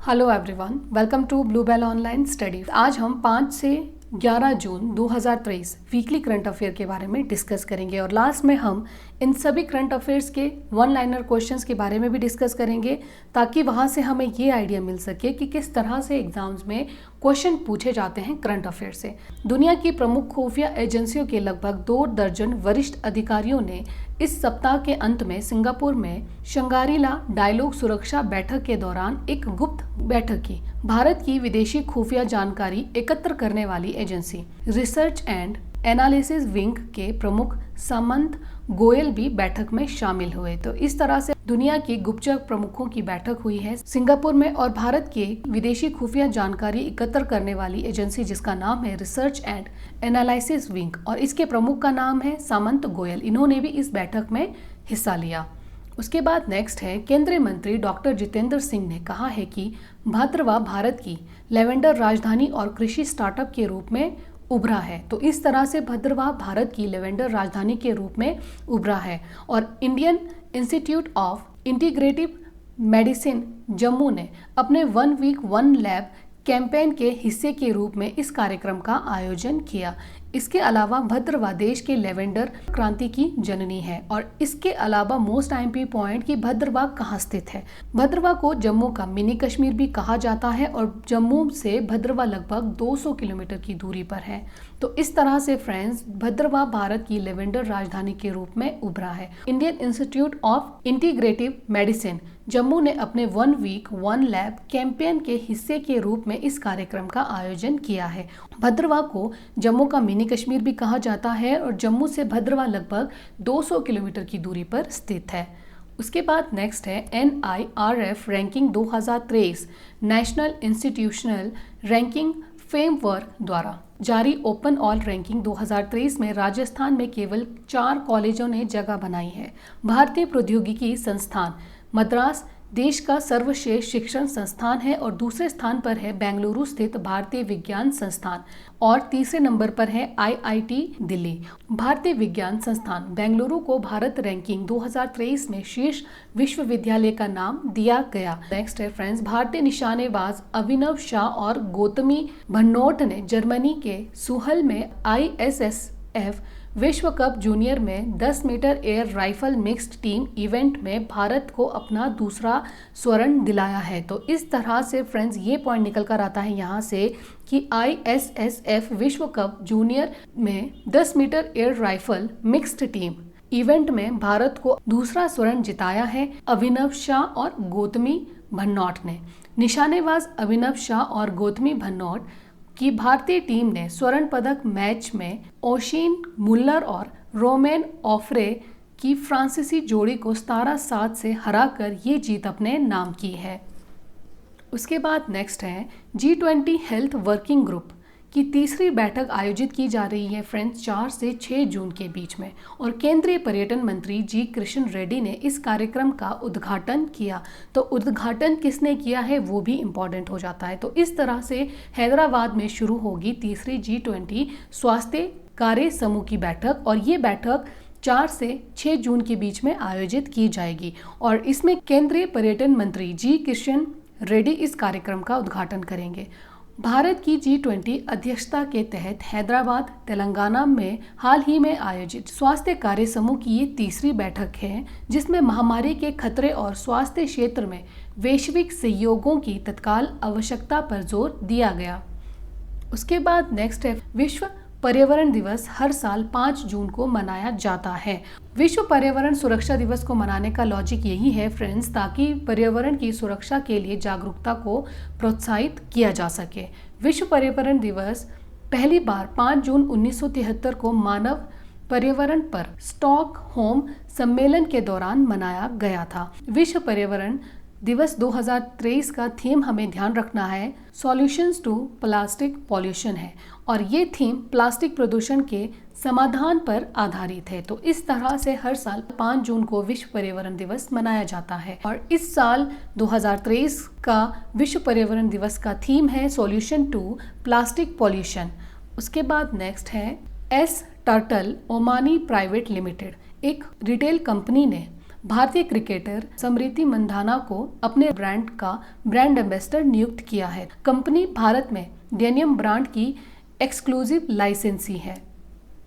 Hello everyone, welcome to Bluebell online study. आज हम 5 से 11 जून 2023 वीकली करंट अफेयर के बारे में डिस्कस करेंगे और लास्ट में हम इन सभी करंट अफेयर्स के वन लाइनर क्वेश्चंस के बारे में भी डिस्कस करेंगे ताकि वहां से हमें ये आइडिया मिल सके कि किस तरह से एग्जाम्स में क्वेश्चन पूछे जाते हैं करंट अफेयर से। दुनिया की प्रमुख खुफिया एजेंसियों के लगभग 2 दर्जन वरिष्ठ अधिकारियों ने इस सप्ताह के अंत में सिंगापुर में शंगारी-ला डायलॉग सुरक्षा बैठक के दौरान एक गुप्त बैठक की। भारत की विदेशी खुफिया जानकारी एकत्र करने वाली agency research and analysis wing के प्रमुख सामंत गोयल भी बैठक में शामिल हुए। तो इस तरह से दुनिया की गुप्तचर प्रमुखों की बैठक हुई है सिंगापुर में और भारत के विदेशी खुफिया जानकारी एकत्र करने वाली एजेंसी जिसका नाम है रिसर्च एंड एनालिसिस विंग और इसके प्रमुख का नाम है सामंत गोयल। इन्होंने भी इस बैठक में हिस्सा लिया। उसके बाद नेक्स्ट है, केंद्रीय मंत्री डॉक्टर जितेंद्र सिंह ने कहा है कि भद्रवाह भारत की लेवेंडर राजधानी और कृषि स्टार्टअप के रूप में उभरा है। तो इस तरह से भद्रवाह भारत की लेवेंडर राजधानी के रूप में उभरा है और Indian institute of integrative medicine Jammu ने अपने 1 वीक 1 लैब कैंपेन के हिस्से के रूप में इस कार्यक्रम का आयोजन किया। इसके अलावा भद्रवाह देश के लेवेंडर क्रांति की जननी है और इसके अलावा मोस्ट आईएमपी पॉइंट कि भद्रवाह कहाँ स्थित है। भद्रवाह को जम्मू का मिनी कश्मीर भी कहा जाता है और जम्मू से भद्रवाह लगभग 200 किलोमीटर की दूरी पर है। तो इस तरह से फ्रेंड्स भद्रवाह भारत की लेवेंडर राजधानी के रूप में उभरा है। Indian institute of integrative medicine Jammu ने अपने 1 वीक 1 लैब कैंपेन के हिस्से के रूप में इस कार्यक्रम का आयोजन किया है। भद्रवाह को जम्मू का मिनी कश्मीर भी कहा जाता है और जम्मू से भद्रवाह लगभग 200 किलोमीटर की दूरी पर स्थित है। उसके बाद नेक्स्ट है NIRF ranking 2023 national institutional ranking framework द्वारा जारी ओपन ऑल रैंकिंग 2023 में राजस्थान में केवल 4 कॉलेजों ने जगह बनाई है। भारतीय प्रौद्योगिकी संस्थान मद्रास देश का सर्वश्रेष्ठ शिक्षण संस्थान है और दूसरे स्थान पर है बेंगलुरु स्थित भारतीय विज्ञान संस्थान और तीसरे नंबर पर है IIT दिल्ली। भारतीय विज्ञान संस्थान बेंगलुरु को भारत रैंकिंग 2023 में शीर्ष विश्वविद्यालय का नाम दिया गया। नेक्स्ट है फ्रेंड्स, भारतीय निशानेबाज अभिनव शाह और गौतमी भन्नोट ने जर्मनी के सुहल में ISSF विश्व कप जूनियर में 10 metre air rifle mixed team event में भारत को अपना दूसरा स्वर्ण दिलाया है। तो इस तरह से फ्रेंड्स ये पॉइंट निकल कर आता है यहाँ से कि ISSF विश्व कप जूनियर में 10 metre air rifle mixed team event में भारत को दूसरा स्वर्ण जिताया है अभिनव शाह और गौतमी भन्नोट ने। निशानेबाज अभिनव शाह और गौतमी भन्नोट कि भारतीय टीम ने स्वर्ण पदक मैच में ओशिन मुल्लर और रोमेन ऑफ्रे की फ्रांसीसी जोड़ी को 17-7 से हराकर ये जीत अपने नाम की है। उसके बाद नेक्स्ट है G20 हेल्थ वर्किंग ग्रुप की तीसरी बैठक आयोजित की जा रही है फ्रेंड्स 4 से 6 जून के बीच में और केंद्रीय पर्यटन मंत्री जी किशन रेड्डी ने इस कार्यक्रम का उद्घाटन किया। तो उद्घाटन किसने किया है वो भी इम्पोर्टेंट हो जाता है। तो इस तरह से हैदराबाद में शुरू होगी तीसरी G20 स्वास्थ्य कार्य समूह की बैठक और ये बैठक 4 से 6 जून के बीच में आयोजित की जाएगी और इसमें केंद्रीय पर्यटन मंत्री जी किशन रेड्डी इस कार्यक्रम का उद्घाटन करेंगे। भारत की G20 अध्यक्षता के तहत हैदराबाद तेलंगाना में हाल ही में आयोजित स्वास्थ्य कार्य समूह की ये तीसरी बैठक है जिसमें महामारी के खतरे और स्वास्थ्य क्षेत्र में वैश्विक सहयोगों की तत्काल आवश्यकता पर जोर दिया गया। उसके बाद नेक्स्ट है विश्व पर्यावरण दिवस हर साल 5 जून को मनाया जाता है। विश्व पर्यावरण सुरक्षा दिवस को मनाने का लॉजिक यही है फ्रेंड्स ताकि पर्यावरण की सुरक्षा के लिए जागरूकता को प्रोत्साहित किया जा सके। विश्व पर्यावरण दिवस पहली बार 5 जून 1973 को मानव पर्यावरण पर स्टॉकहोम सम्मेलन के दौरान मनाया गया था। विश्व पर्यावरण दिवस 2023 का थीम हमें ध्यान रखना है सॉल्यूशंस टू प्लास्टिक पॉल्यूशन है और ये थीम प्लास्टिक प्रदूषण के समाधान पर आधारित है। तो इस तरह से हर साल 5 जून को विश्व पर्यावरण दिवस मनाया जाता है और इस साल 2023 का विश्व पर्यावरण दिवस का थीम है सॉल्यूशन टू प्लास्टिक पॉल्यूशन। उसके बाद नेक्स्ट है S turtle Omani private limited एक रिटेल कंपनी ने भारतीय क्रिकेटर स्मृति मंधाना को अपने ब्रांड का ब्रांड एम्बेसडर नियुक्त किया है। कंपनी भारत में डेनियम ब्रांड की एक्सक्लूसिव लाइसेंसी है।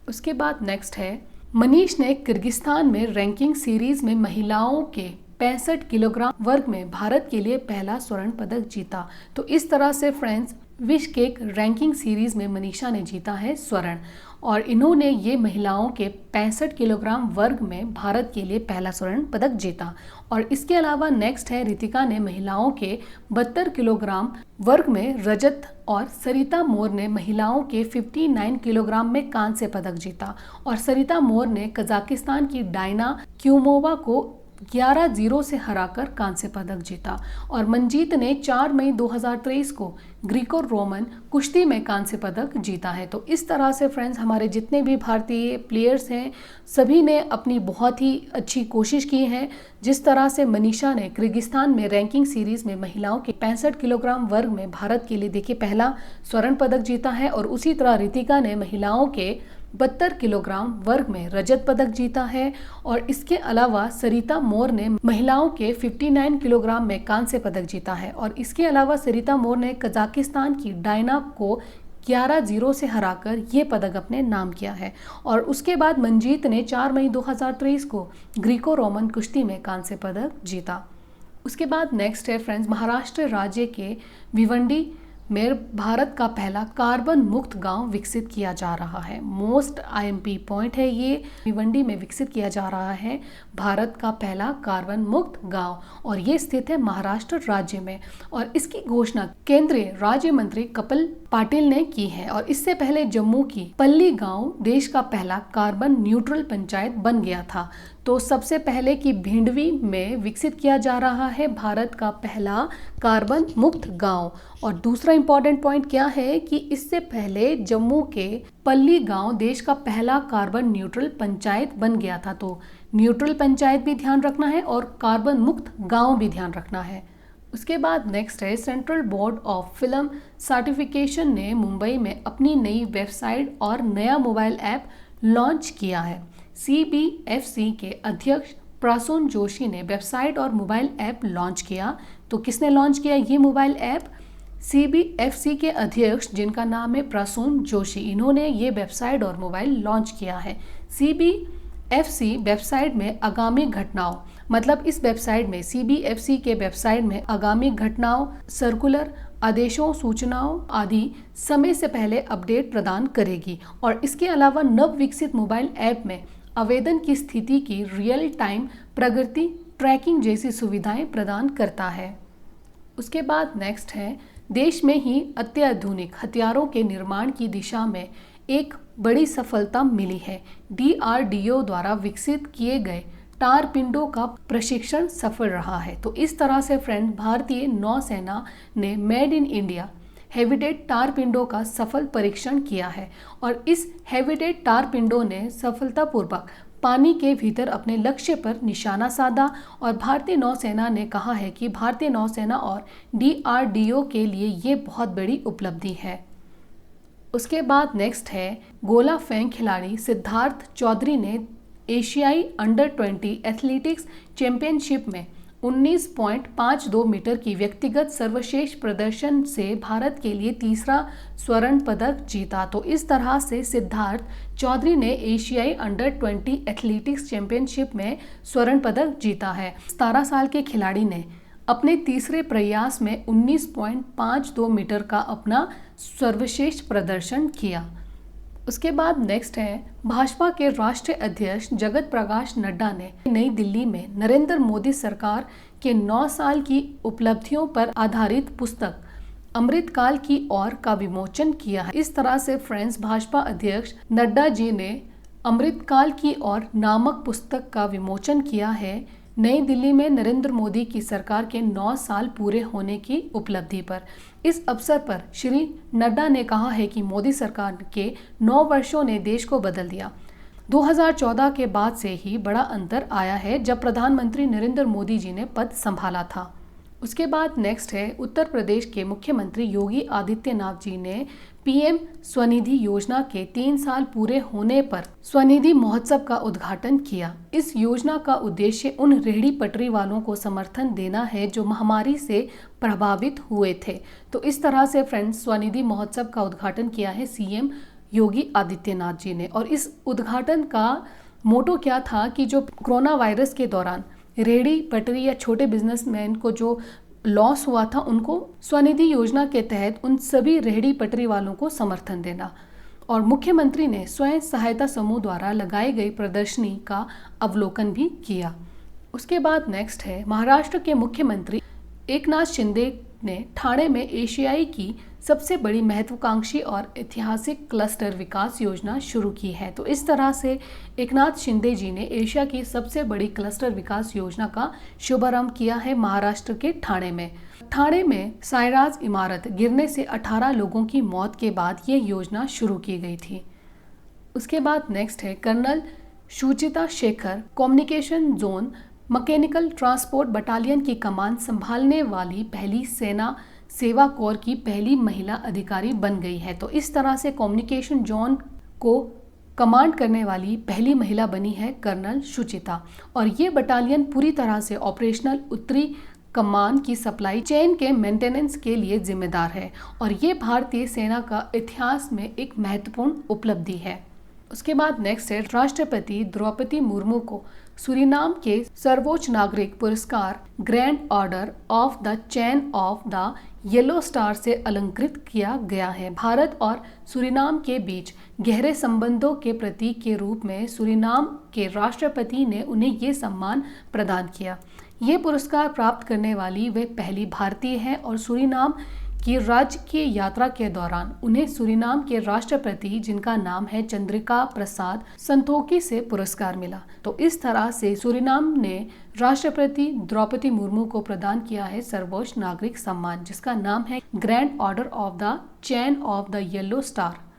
उसके बाद नेक्स्ट है, मनीष ने किर्गिस्तान में रैंकिंग सीरीज में महिलाओं के 65 किलोग्राम वर्ग में भारत के लिए पहला स्वर्ण पदक जीता। तो इस तरह से फ्रेंड्स, विश्व के रैंकिंग सीरीज में मनीषा ने जीता है स्वर्ण, और इन्होंने ये महिलाओं के 65 किलोग्राम वर्ग में भारत के लिए पहला स्वर्ण पदक जीता। और इसके अलावा नेक्स्ट है, रितिका ने महिलाओं के 72 किलोग्राम वर्ग में रजत, और सरिता मोर ने महिलाओं के 59 किलोग्राम में कांस्य पदक जीता। और सरिता मोर ने कजाकिस्तान की डायना क्यूमोवा को 11-0 से हराकर कांस्य पदक जीता। और मंजीत ने 4 मई 2023 को ग्रीको रोमन कुश्ती में कांस्य पदक जीता है। तो इस तरह से फ्रेंड्स, हमारे जितने भी भारतीय प्लेयर्स हैं सभी ने अपनी बहुत ही अच्छी कोशिश की है। जिस तरह से मनीषा ने किर्गिस्तान में रैंकिंग सीरीज में महिलाओं के 65 किलोग्राम वर्ग में भारत के लिए देखिए पहला स्वर्ण पदक जीता है, और उसी तरह रितिका ने महिलाओं के 72 किलोग्राम वर्ग में रजत पदक जीता है। और इसके अलावा सरिता मोर ने महिलाओं के 59 किलोग्राम में कांस्य पदक जीता है। और इसके अलावा सरिता मोर ने कजाकिस्तान की डायना को 11-0 से हराकर ये पदक अपने नाम किया है। और उसके बाद मंजीत ने 4 मई 2023 को ग्रीको रोमन कुश्ती में कांस्य पदक जीता। उसके बाद नेक्स्ट है फ्रेंड्स, महाराष्ट्र राज्य के भिवंडी में भारत का पहला कार्बन मुक्त गांव विकसित किया जा रहा है। मोस्ट आईएमपी पॉइंट है ये, भिवंडी में विकसित किया जा रहा है भारत का पहला कार्बन मुक्त गांव, और ये स्थित है महाराष्ट्र राज्य में। और इसकी घोषणा केंद्रीय राज्य मंत्री कपिल पाटिल ने की है। और इससे पहले जम्मू की पल्ली गांव देश का पहला कार्बन न्यूट्रल पंचायत बन गया था। तो सबसे पहले की भिंडवी में विकसित किया जा रहा है भारत का पहला कार्बन मुक्त गांव। और दूसरा इंपॉर्टेंट पॉइंट क्या है कि इससे पहले जम्मू के पल्ली गांव देश का पहला कार्बन न्यूट्रल पंचायत बन गया था। तो न्यूट्रल पंचायत भी ध्यान रखना है और कार्बन मुक्त गांव भी ध्यान रखना है। उसके बाद नेक्स्ट है, central board of film certification ने मुंबई में अपनी नई वेबसाइट और नया मोबाइल ऐप लॉन्च किया है। CBFC के अध्यक्ष प्रसून जोशी ने वेबसाइट और मोबाइल ऐप लॉन्च किया। तो किसने लॉन्च किया ये मोबाइल ऐप? CBFC के अध्यक्ष, जिनका नाम है प्रसून जोशी, इन्होंने ये वेबसाइट और मोबाइल लॉन्च किया है। CBFC वेबसाइट में आगामी घटनाओं, मतलब इस वेबसाइट में CBFC के वेबसाइट में आगामी घटनाओं, सर्कुलर, आदेशों, सूचनाओं आदि समय से पहले अपडेट प्रदान करेगी। और इसके अलावा नव विकसित मोबाइल ऐप में आवेदन की स्थिति की रियल टाइम प्रगति ट्रैकिंग जैसी सुविधाएं प्रदान करता है। उसके बाद नेक्स्ट है, देश में ही अत्याधुनिक हथियारों के निर्माण की दिशा में एक बड़ी सफलता मिली है। DRDO द्वारा विकसित किए गए टार पिंडों का प्रशिक्षण सफल रहा है। तो इस तरह से फ्रेंड, भारतीय नौसेना ने मेड इन इंडिया हेवीडेट टार पिंडों का सफल परीक्षण किया है। और इस हेवीडेट टार पिंडों ने सफलतापूर्वक पानी के भीतर अपने लक्ष्य पर निशाना साधा। और भारतीय नौसेना ने कहा है कि भारतीय नौसेना और DRDO के लिए ये बहुत बड़ी उपलब्धि है। उसके बाद नेक्स्ट है, गोला फेंक खिलाड़ी सिद्धार्थ चौधरी ने एशियाई अंडर 20 एथलेटिक्स चैंपियनशिप में 19.52 मीटर की व्यक्तिगत सर्वश्रेष्ठ प्रदर्शन से भारत के लिए तीसरा स्वर्ण पदक जीता। तो इस तरह से सिद्धार्थ चौधरी ने एशियाई अंडर 20 एथलेटिक्स चैंपियनशिप में स्वर्ण पदक जीता है। 17 साल के खिलाड़ी ने अपने तीसरे प्रयास में 19.52 मीटर का अपना सर्वश्रेष्ठ प्रदर्शन किया। उसके बाद नेक्स्ट है, भाजपा के राष्ट्रीय अध्यक्ष जगत प्रकाश नड्डा ने नई दिल्ली में नरेंद्र मोदी सरकार के 9 साल की उपलब्धियों पर आधारित पुस्तक अमृतकाल की ओर का विमोचन किया है। इस तरह से फ्रेंड्स, भाजपा अध्यक्ष नड्डा जी ने अमृतकाल की ओर नामक पुस्तक का विमोचन किया है नई दिल्ली में नरेंद्र मोदी की सरकार के 9 साल पूरे होने की उपलब्धि पर। इस अवसर पर श्री नड्डा ने कहा है कि मोदी सरकार के 9 वर्षों ने देश को बदल दिया। 2014 के बाद से ही बड़ा अंतर आया है, जब प्रधानमंत्री नरेंद्र मोदी जी ने पद संभाला था। उसके बाद नेक्स्ट है उत्तर प्रदेश के मुख्यमंत्री योगी आदित्यनाथ जी ने पीएम स्वनिधि योजना के 3 साल पूरे होने पर स्वनिधि महोत्सव का उद्घाटन किया। इस योजना का उद्देश्य उन रेहड़ी पटरी वालों को समर्थन देना है जो महामारी से प्रभावित हुए थे। तो इस तरह से फ्रेंड्स स्वनिधि महोत्सव का उद्घाटन किया है सीएम योगी आदित्यनाथ जी ने। और इस उद्घाटन का मोटो क्या था कि जो कोरोना वायरस के दौरान रेहड़ी पटरी या छोटे बिजनेसमैन को जो लॉस हुआ था, उनको स्वनिधि योजना के तहत उन सभी रेहड़ी पटरी वालों को समर्थन देना। और मुख्यमंत्री ने स्वयं सहायता समूह द्वारा लगाई गई प्रदर्शनी का अवलोकन भी किया। उसके बाद नेक्स्ट है महाराष्ट्र के मुख्यमंत्री एकनाथ शिंदे ने ठाणे में एशियाई की सबसे बड़ी महत्वाकांक्षी और ऐतिहासिक क्लस्टर विकास योजना शुरू की है। तो इस तरह से एकनाथ शिंदे जी ने एशिया की सबसे बड़ी क्लस्टर विकास योजना का शुभारंभ किया है महाराष्ट्र के ठाणे में। ठाणे में सायराज इमारत गिरने से 18 लोगों की मौत के बाद ये योजना शुरू की गई थी। उसके बाद नेक्स्ट है colonel Suchita Shekhar communication zone mechanical transport battalion की कमान संभालने वाली पहली सेना सेवा कोर की पहली महिला अधिकारी बन गई है। तो इस तरह से कम्युनिकेशन जोन को कमांड करने वाली पहली महिला बनी है कर्नल सुचिता। और ये बटालियन पूरी तरह से ऑपरेशनल उत्तरी कमान की सप्लाई चेन के मेंटेनेंस के लिए जिम्मेदार है और ये भारतीय सेना का इतिहास में एक महत्वपूर्ण उपलब्धि है। उसके बाद नेक्स्ट है राष्ट्रपति द्रौपदी मुर्मू को सूरीनाम के सर्वोच्च नागरिक पुरस्कार grand order of the chain of the yellow star से अलंकृत किया गया है। भारत और सूरीनाम के बीच गहरे संबंधों के प्रतीक के रूप में सूरीनाम के राष्ट्रपति ने उन्हें ये सम्मान प्रदान किया। ये पुरस्कार प्राप्त करने वाली वे पहली भारतीय हैं और सूरीनाम की राजकीय यात्रा के दौरान उन्हें सूरीनाम के राष्ट्रपति जिनका नाम है चंद्रिका प्रसाद संतोखी से पुरस्कार मिला। तो इस तरह से सूरीनाम ने राष्ट्रपति द्रौपदी मुर्मू को प्रदान किया है सर्वोच्च नागरिक सम्मान जिसका नाम है grand order of the chain of the yellow star.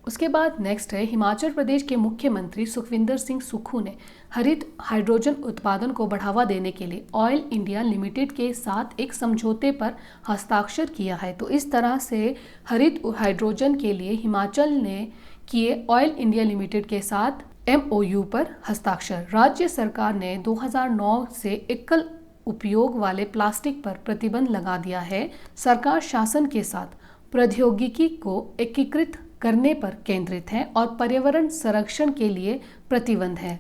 उसके बाद नेक्स्ट है हिमाचल प्रदेश के मुख्यमंत्री सुखविंदर सिंह सुक्खू ने हरित हाइड्रोजन उत्पादन को बढ़ावा देने के लिए ऑयल इंडिया लिमिटेड के साथ एक समझौते पर हस्ताक्षर किया है। तो इस तरह से हरित हाइड्रोजन के लिए हिमाचल ने किए ऑयल इंडिया लिमिटेड के साथ MOU पर हस्ताक्षर। राज्य सरकार ने 2009 से एकल उपयोग वाले प्लास्टिक पर प्रतिबंध लगा दिया है। सरकार शासन के साथ प्रौद्योगिकी को एकीकृत करने पर केंद्रित है और पर्यावरण संरक्षण के लिए प्रतिबद्ध है।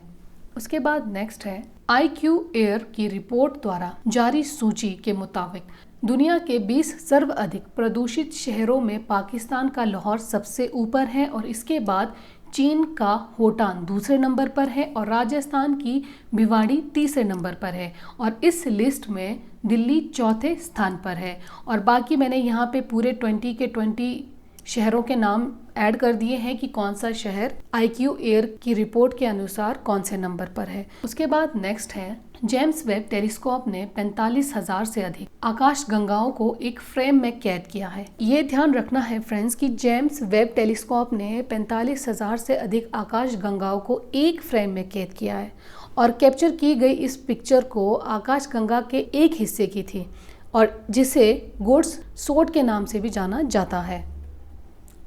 उसके बाद नेक्स्ट है IQ एयर की रिपोर्ट द्वारा जारी सूची के मुताबिक दुनिया के 20 सर्वाधिक प्रदूषित शहरों में पाकिस्तान का लाहौर सबसे ऊपर है और इसके बाद चीन का होटान दूसरे नंबर पर है और राजस्थान की भिवाड़ी तीसरे नंबर पर है और इस लिस्ट में दिल्ली चौथे स्थान पर है। और बाकी मैंने यहाँ पे पूरे 20 के 20 शहरों के नाम ऐड कर दिए हैं कि कौन सा शहर IQ एयर की रिपोर्ट के अनुसार कौन से नंबर पर है। उसके बाद नेक्स्ट है जेम्स वेब टेलीस्कोप ने 45,000 से अधिक आकाश गंगाओं को एक फ्रेम में कैद किया है। ये ध्यान रखना है फ्रेंड्स कि जेम्स वेब टेलीस्कोप ने 45,000 से अधिक आकाश गंगाओं को एक फ्रेम में कैद किया है और कैप्चर की गई इस पिक्चर को आकाश गंगा के एक हिस्से की थी और जिसे गोड्स सोट के नाम से भी जाना जाता है।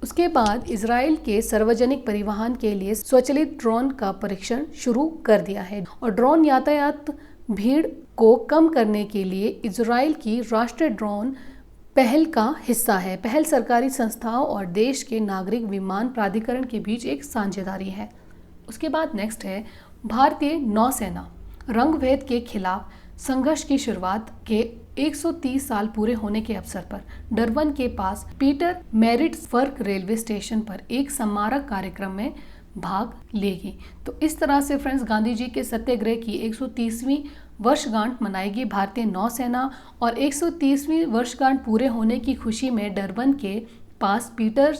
उसके बाद इजराइल के सार्वजनिक परिवहन के लिए स्वचालित ड्रोन का परीक्षण शुरू कर दिया है और ड्रोन यातायात भीड़ को कम करने के लिए इजराइल की राष्ट्रीय ड्रोन पहल का हिस्सा है। पहल सरकारी संस्थाओं और देश के नागरिक विमान प्राधिकरण के बीच एक साझेदारी है। उसके बाद नेक्स्ट है भारतीय नौसेना रंगभेद के खिलाफ संघर्ष की शुरुआत के 130 साल पूरे होने के अवसर पर डरबन के पास पीटर मैरिट्सबर्ग रेलवे स्टेशन पर एक स्मारक कार्यक्रम में भाग लेगी। तो इस तरह से फ्रेंड्स गांधी जी के सत्याग्रह की 130वीं वर्षगांठ मनाएगी भारतीय नौसेना और 130वीं वर्षगांठ पूरे होने की खुशी में डरबन के पास पीटर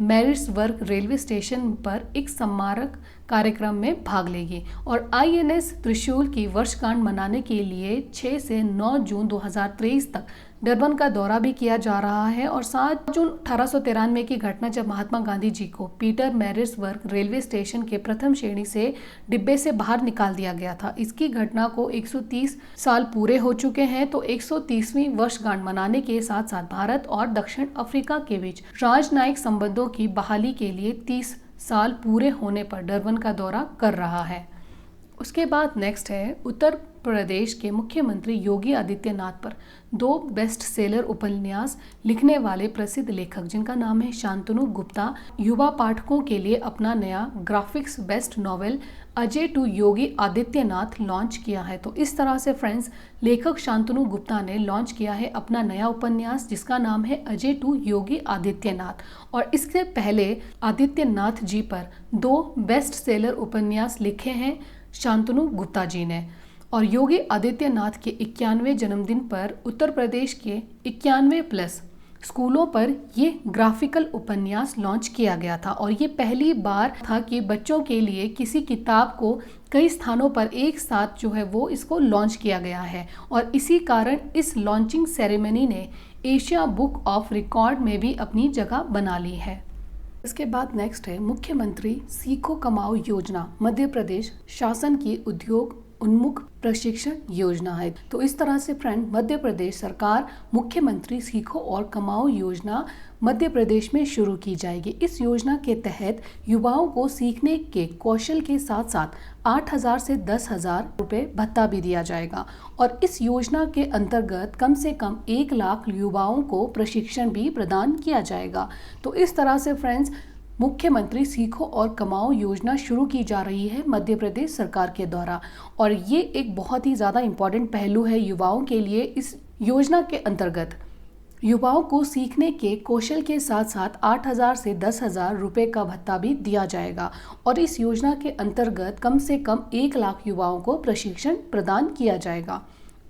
मैरिट्सबर्ग रेलवे स्टेशन पर एक स्मारक कार्यक्रम में भाग लेगी। और INS त्रिशूल की वर्षगांठ मनाने के लिए 6 से 9 जून 2023 तक डरबन का दौरा भी किया जा रहा है। और 7 जून 1893 की घटना, जब महात्मा गांधी जी को पीटर मैरिट्सबर्ग रेलवे स्टेशन के प्रथम श्रेणी से डिब्बे से बाहर निकाल दिया गया था, इसकी घटना को 130 साल पूरे हो चुके हैं। तो 130वीं वर्षगांठ मनाने के साथ साथ भारत और दक्षिण अफ्रीका के बीच राजनयिक संबंधों की बहाली के लिए 30 साल पूरे होने पर डरबन का दौरा कर रहा है। उसके बाद नेक्स्ट है उत्तर प्रदेश के मुख्यमंत्री योगी आदित्यनाथ पर 2 बेस्ट सेलर उपन्यास लिखने वाले प्रसिद्ध लेखक, जिनका नाम है शांतनु गुप्ता, युवा पाठकों के लिए अपना नया graphics best novel Ajay to Yogi Adityanath launch किया है। तो इस तरह से फ्रेंड्स, लेखक शांतनु गुप्ता ने लॉन्च किया है अपना नया उपन्यास, जिसका नाम है अजय टू योगी आदित्यनाथ। और इससे पहले आदित्यनाथ जी पर 2 बेस्ट सेलर उपन्यास लिखे हैं शांतनु गुप्ता जी ने। और योगी आदित्यनाथ के 91वें जन्मदिन पर उत्तर प्रदेश के 91+ स्कूलों पर ये ग्राफिकल उपन्यास लॉन्च किया गया था। और ये पहली बार था कि बच्चों के लिए किसी किताब को कई स्थानों पर एक साथ जो है वो इसको लॉन्च किया गया है। और इसी कारण इस लॉन्चिंग सेरेमनी ने एशिया बुक ऑफ रिकॉर्ड में भी अपनी जगह बना ली है। इसके बाद नेक्स्ट है मुख्यमंत्री सीखो कमाओ योजना, मध्य प्रदेश शासन की उद्योग उन्मुख प्रशिक्षण योजना है। तो इस तरह से फ्रेंड, मध्य प्रदेश सरकार मुख्यमंत्री सीखो और कमाओ योजना मध्य प्रदेश में शुरू की जाएगी। इस योजना के तहत युवाओं को सीखने के कौशल के साथ साथ 8,000 से 10,000 रुपये भत्ता भी दिया जाएगा। और इस योजना के अंतर्गत कम से कम 1 लाख युवाओं को प्रशिक्षण भी प्रदान किया जाएगा। तो इस तरह से फ्रेंड्स, मुख्यमंत्री सीखो और कमाओ योजना शुरू की जा रही है मध्य प्रदेश सरकार के द्वारा। और ये एक बहुत ही ज़्यादा इम्पॉर्टेंट पहलू है युवाओं के लिए। इस योजना के अंतर्गत युवाओं को सीखने के कौशल के साथ साथ 8,000 से 10,000 रुपये का भत्ता भी दिया जाएगा। और इस योजना के अंतर्गत कम से कम 1 लाख युवाओं को प्रशिक्षण प्रदान किया जाएगा।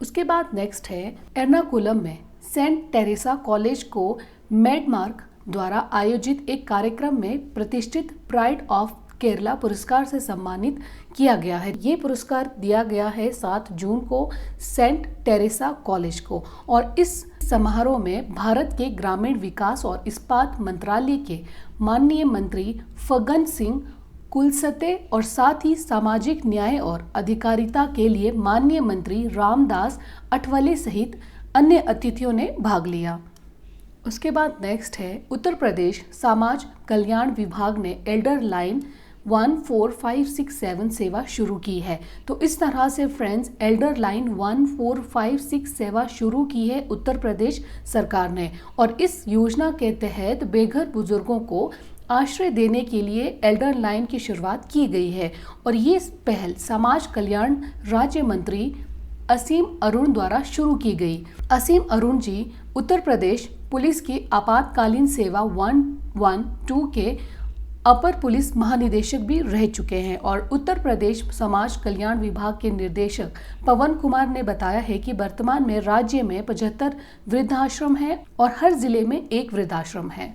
उसके बाद नेक्स्ट है एर्नाकुलम में सेंट टेरेसा कॉलेज को मैडमार्क द्वारा आयोजित एक कार्यक्रम में प्रतिष्ठित प्राइड ऑफ केरला पुरस्कार से सम्मानित किया गया है। ये पुरस्कार दिया गया है 7 जून को सेंट टेरेसा कॉलेज को। और इस समारोह में भारत के ग्रामीण विकास और इस्पात मंत्रालय के माननीय मंत्री फग्गन सिंह कुलस्ते और साथ ही सामाजिक न्याय और अधिकारिता के लिए माननीय मंत्री रामदास अठवले सहित अन्य अतिथियों ने भाग लिया। उसके बाद नेक्स्ट है उत्तर प्रदेश समाज कल्याण विभाग ने एल्डर लाइन 14567 सेवा शुरू की है। तो इस तरह से फ्रेंड्स, एल्डर लाइन 14567 सेवा शुरू की है उत्तर प्रदेश सरकार ने। और इस योजना के तहत बेघर बुजुर्गों को आश्रय देने के लिए एल्डर लाइन की शुरुआत की गई है। और ये पहल समाज कल्याण राज्य मंत्री असीम अरुण द्वारा शुरू की गई। असीम अरुण जी उत्तर प्रदेश पुलिस की आपातकालीन सेवा 112 के अपर पुलिस महानिदेशक भी रह चुके हैं। और उत्तर प्रदेश समाज कल्याण विभाग के निर्देशक पवन कुमार ने बताया है कि वर्तमान में राज्य में 75 वृद्धाश्रम हैं और हर जिले में 1 वृद्धाश्रम है।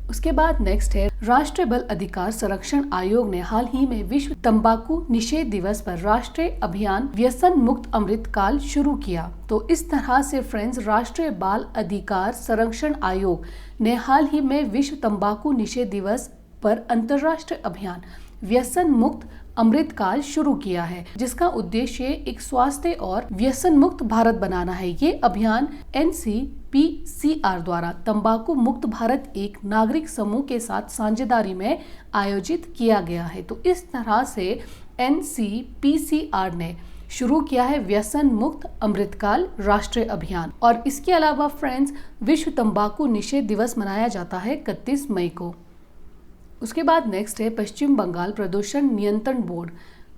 उसके बाद नेक्स्ट है राष्ट्रीय बाल अधिकार संरक्षण आयोग ने हाल ही में विश्व तंबाकू निषेध दिवस पर राष्ट्रीय अभियान व्यसन मुक्त अमृत काल शुरू किया। तो इस तरह से फ्रेंड्स, राष्ट्रीय बाल अधिकार संरक्षण आयोग ने हाल ही में विश्व तंबाकू निषेध दिवस पर अंतर्राष्ट्रीय अभियान व्यसन मुक्त अमृत काल शुरू किया है, जिसका उद्देश्य एक स्वास्थ्य और व्यसन मुक्त भारत बनाना है। ये अभियान NCPCR द्वारा तंबाकू मुक्त भारत एक नागरिक समूह के साथ साझेदारी में आयोजित किया गया है। तो इस तरह से NCPCR ने शुरू किया है व्यसन मुक्त अमृतकाल राष्ट्रीय अभियान। और इसके अलावा फ्रेंड्स, विश्व तंबाकू निषेध दिवस मनाया जाता है 31 मई को। उसके बाद नेक्स्ट है पश्चिम बंगाल प्रदूषण नियंत्रण बोर्ड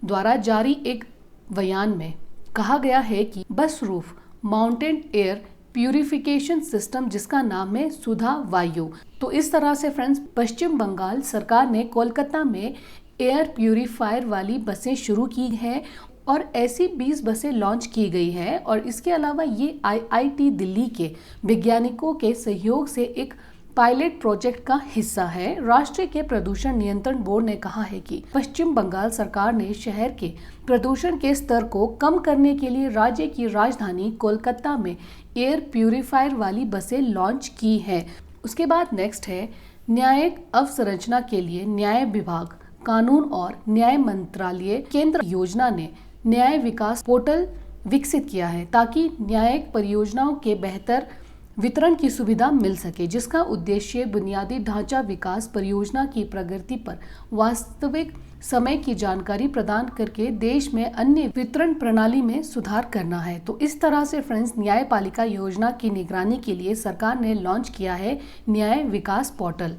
द्वारा जारी एक बयान में कहा गया है कि बस roof mountain air purification system, जिसका नाम है सुधा वायु। तो इस तरह से फ्रेंड्स, पश्चिम बंगाल सरकार ने कोलकाता में एयर प्यूरिफायर वाली बसें शुरू की हैं और ऐसी 20 बसें लॉन्च की गई है। और इसके अलावा ये IIT दिल्ली के वैज्ञानिकों के सहयोग से एक पायलट प्रोजेक्ट का हिस्सा है। राष्ट्रीय के प्रदूषण नियंत्रण बोर्ड ने कहा है कि पश्चिम बंगाल सरकार ने शहर के प्रदूषण के स्तर को कम करने के लिए राज्य की राजधानी कोलकाता में एयर प्यूरिफायर वाली बसें लॉन्च की हैं। उसके बाद नेक्स्ट है न्यायिक अवसंरचना के लिए न्याय विभाग, कानून और न्याय मंत्रालय केंद्र योजना ने न्याय विकास पोर्टल विकसित किया है ताकि न्यायिक परियोजनाओं के बेहतर वितरण की सुविधा मिल सके, जिसका उद्देश्य बुनियादी ढांचा विकास परियोजना की प्रगति पर वास्तविक समय की जानकारी प्रदान करके देश में अन्य वितरण प्रणाली में सुधार करना है। तो इस तरह से फ्रेंड्स, न्यायपालिका योजना की निगरानी के लिए सरकार ने लॉन्च किया है न्याय विकास पोर्टल।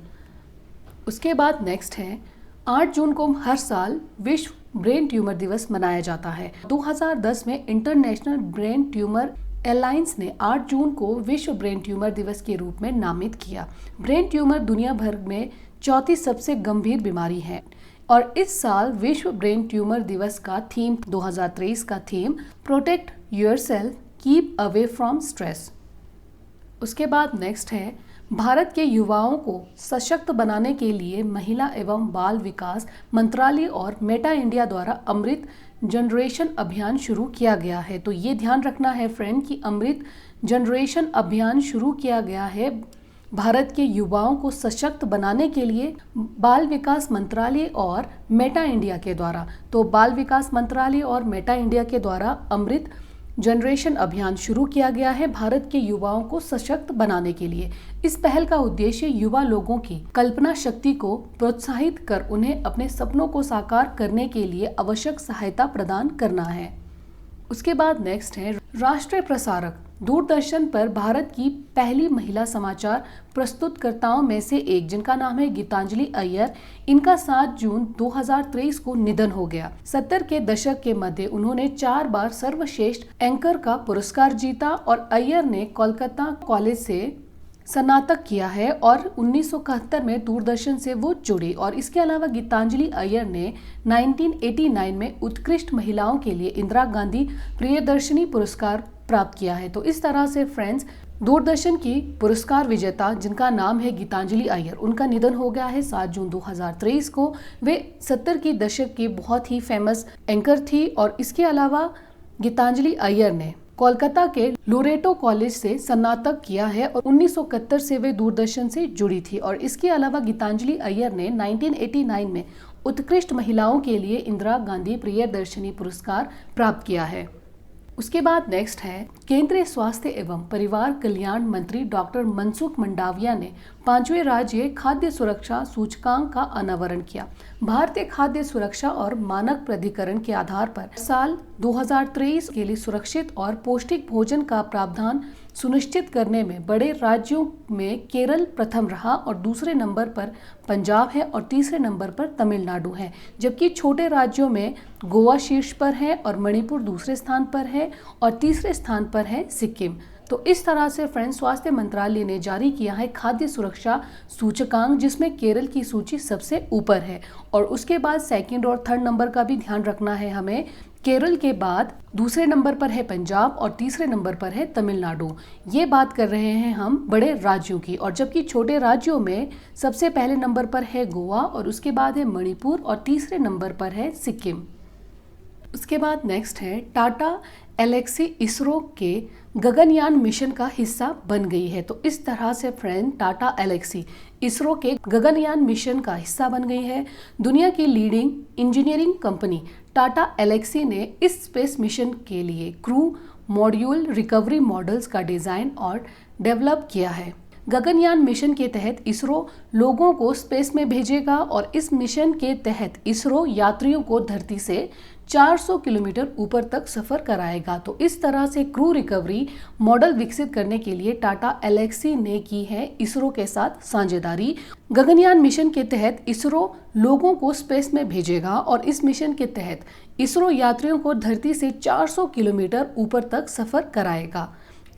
उसके बाद नेक्स्ट है 8 जून को हर साल विश्व ब्रेन ट्यूमर दिवस मनाया जाता है। 2010 में इंटरनेशनल ब्रेन ट्यूमर एलायंस ने 8 जून को विश्व ब्रेन ट्यूमर दिवस के रूप में नामित किया। ब्रेन ट्यूमर दुनिया भर में चौथी सबसे गंभीर बीमारी है और इस साल विश्व ब्रेन ट्यूमर दिवस का थीम 2023 का theme protect yourself, keep away from stress. उसके बाद नेक्स्ट है भारत के युवाओं को सशक्त बनाने के लिए महिला एवं बाल विकास मंत्रालय और मेटा इंडिया द्वारा अमृत जनरेशन अभियान शुरू किया गया है। तो ये ध्यान रखना है फ्रेंड कि अमृत जनरेशन अभियान शुरू किया गया है भारत के युवाओं को सशक्त बनाने के लिए बाल विकास मंत्रालय और मेटा इंडिया के द्वारा। तो बाल विकास मंत्रालय और मेटा इंडिया के द्वारा अमृत जनरेशन अभियान शुरू किया गया है भारत के युवाओं को सशक्त बनाने के लिए। इस पहल का उद्देश्य युवा लोगों की कल्पना शक्ति को प्रोत्साहित कर उन्हें अपने सपनों को साकार करने के लिए आवश्यक सहायता प्रदान करना है। उसके बाद नेक्स्ट है राष्ट्रीय प्रसारक दूरदर्शन पर भारत की पहली महिला समाचार प्रस्तुतकर्ताओं में से एक, जिनका नाम है गीतांजलि अय्यर। इनका 7 जून 2023 को निधन हो गया। 70 के दशक के मध्य उन्होंने 4 बार सर्वश्रेष्ठ एंकर का पुरस्कार जीता और अय्यर ने कोलकाता कॉलेज से स्नातक किया है और 1971 में दूरदर्शन से वो जुड़ी। और इसके अलावा गीतांजलि अय्यर ने 1989 में उत्कृष्ट महिलाओं के लिए इंदिरा गांधी प्रियदर्शनी पुरस्कार प्राप्त किया है। तो इस तरह से फ्रेंड्स, दूरदर्शन की पुरस्कार विजेता जिनका नाम है गीतांजलि अय्यर, उनका निधन हो गया है 7 जून 2023 को। वे 70 की दशक की बहुत ही फेमस एंकर थी और इसके अलावा गीतांजलि अय्यर ने कोलकाता के लोरेटो कॉलेज से स्नातक किया है और 1971 से वे दूरदर्शन से जुड़ी थी। और इसके अलावा गीतांजलि अय्यर ने 1989 में उत्कृष्ट महिलाओं के लिए इंदिरा गांधी प्रियदर्शनी पुरस्कार प्राप्त किया है। उसके बाद नेक्स्ट है केंद्रीय स्वास्थ्य एवं परिवार कल्याण मंत्री डॉक्टर मनसुख मंडाविया ने 5वें राज्य खाद्य सुरक्षा सूचकांक का अनावरण किया। भारतीय खाद्य सुरक्षा और मानक प्राधिकरण के आधार पर साल 2023 के लिए सुरक्षित और पौष्टिक भोजन का प्रावधान सुनिश्चित करने में बड़े राज्यों में केरल प्रथम रहा और दूसरे नंबर पर पंजाब है और तीसरे नंबर पर तमिलनाडु है, जबकि छोटे राज्यों में गोवा शीर्ष पर है और मणिपुर दूसरे स्थान पर है और तीसरे स्थान पर है सिक्किम। तो इस तरह से फ्रेंड्स, स्वास्थ्य मंत्रालय ने जारी किया है खाद्य सुरक्षा सूचकांक, जिसमें केरल की सूची सबसे ऊपर है और उसके बाद सेकंड और थर्ड नंबर का भी ध्यान रखना है हमें। केरल के बाद दूसरे नंबर पर है पंजाब और तीसरे नंबर पर है तमिलनाडु। ये बात कर रहे हैं हम बड़े राज्यों की, और जबकि छोटे राज्यों में सबसे पहले नंबर पर है गोवा और उसके बाद है मणिपुर और तीसरे नंबर पर है सिक्किम। उसके बाद नेक्स्ट है टाटा एलेक्सी इसरो के गगनयान मिशन का हिस्सा बन गई है। तो इस तरह से फ्रेंड, टाटा एलेक्सी इसरो के गगनयान मिशन का हिस्सा बन गई है। दुनिया की leading engineering company Tata Elxsi ने इस स्पेस मिशन के लिए क्रू मॉड्यूल रिकवरी मॉडल्स का डिजाइन और डेवलप किया है। गगनयान मिशन के तहत इसरो लोगों को स्पेस में भेजेगा और इस मिशन के तहत इसरो यात्रियों को धरती से 400 किलोमीटर ऊपर तक सफर कराएगा। तो इस तरह से क्रू रिकवरी मॉडल विकसित करने के लिए टाटा एलेक्सी ने की है इसरो के साथ साझेदारी। गगनयान मिशन के तहत इसरो लोगों को स्पेस में भेजेगा और इस मिशन के तहत इसरो यात्रियों को धरती से 400 किलोमीटर ऊपर तक सफर कराएगा।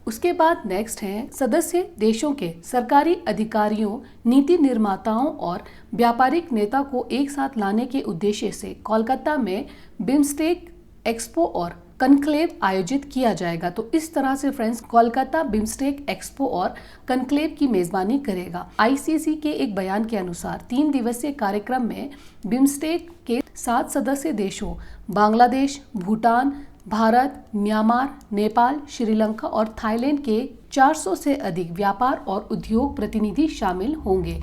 उसके बाद नेक्स्ट है सदस्य देशों के सरकारी अधिकारियों, नीति निर्माताओं और व्यापारिक नेता को एक साथ लाने के उद्देश्य से कोलकाता में बिम्स्टेक एक्सपो और कनक्लेव आयोजित किया जाएगा। तो इस तरह से फ्रेंड्स कोलकाता बिम्स्टेक एक्सपो और कनक्लेव की मेजबानी करेगा। आईसीसी के एक बयान के अनुसार 3 दिवसीय कार्यक्रम में बिम्स्टेक के 7 सदस्य देशों बांग्लादेश, भूटान, भारत, म्यांमार, नेपाल, श्रीलंका और थाईलैंड के 400 से अधिक व्यापार और उद्योग प्रतिनिधि शामिल होंगे।